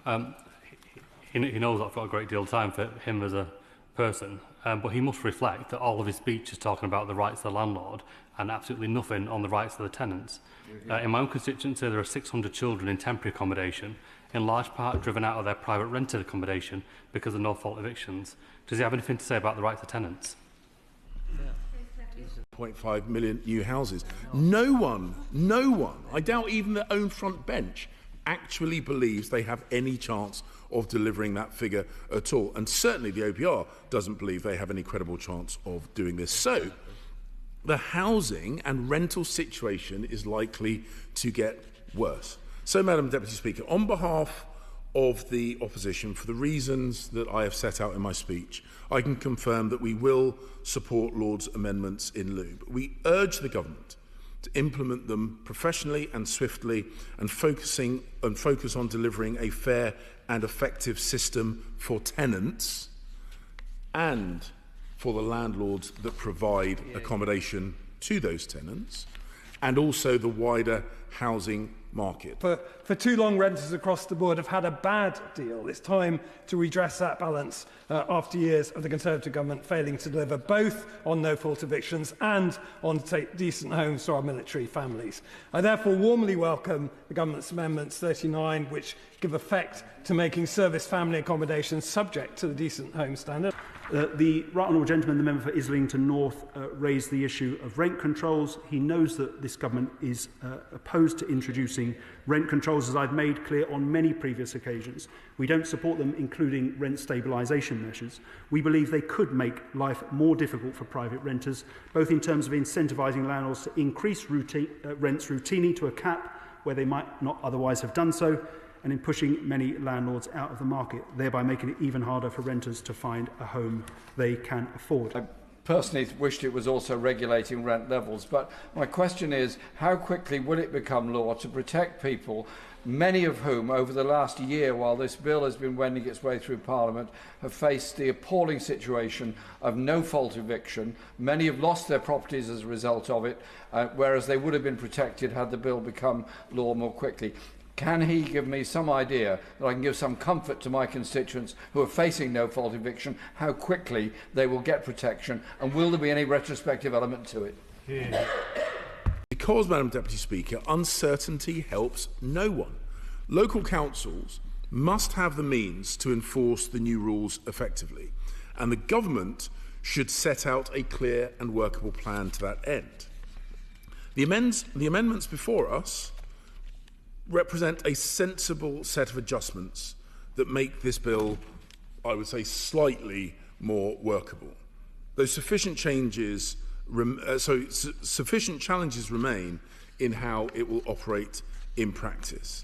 He knows I've got a great deal of time for him as a person, but he must reflect that all of his speech is talking about the rights of the landlord and absolutely nothing on the rights of the tenants. In my own constituency, there are 600 children in temporary accommodation, in large part driven out of their private rented accommodation because of no-fault evictions. Does he have anything to say about the rights of tenants? 0.5 million new houses. No one, I doubt even their own front bench, actually believes they have any chance of delivering that figure at all. And certainly the OPR doesn't believe they have any credible chance of doing this. So the housing and rental situation is likely to get worse. So, Madam Deputy Speaker, on behalf of the opposition, for the reasons that I have set out in my speech, I can confirm that we will support Lord's amendments in lieu. But we urge the government to implement them professionally and swiftly and focus on delivering a fair and effective system for tenants and for the landlords that provide accommodation to those tenants, and also the wider housing market. For too long, renters across the board have had a bad deal. It's time to redress that balance after years of the Conservative government failing to deliver both on no-fault evictions and on decent homes to our military families. I therefore warmly welcome the government's amendments 39, which give effect to making service family accommodation subject to the decent home standard. The Right Honourable Gentleman, the member for Islington North, raised the issue of rent controls. He knows that this government is opposed to introducing rent controls, as I've made clear on many previous occasions. We don't support them, including rent stabilisation measures. We believe they could make life more difficult for private renters, both in terms of incentivising landlords to increase rents routinely to a cap where they might not otherwise have done so, and in pushing many landlords out of the market, thereby making it even harder for renters to find a home they can afford. I personally wished it was also regulating rent levels, but my question is, how quickly will it become law to protect people, many of whom over the last year, while this bill has been wending its way through Parliament, have faced the appalling situation of no-fault eviction. Many have lost their properties as a result of it, whereas they would have been protected had the bill become law more quickly. Can he give me some idea that I can give some comfort to my constituents who are facing no-fault eviction, how quickly they will get protection, and will there be any retrospective element to it? Yeah. Because, Madam Deputy Speaker, uncertainty helps no one. Local councils must have the means to enforce the new rules effectively, and the government should set out a clear and workable plan to that end. The amendments before us represent a sensible set of adjustments that make this bill, I would say, slightly more workable. Though sufficient challenges remain in how it will operate in practice.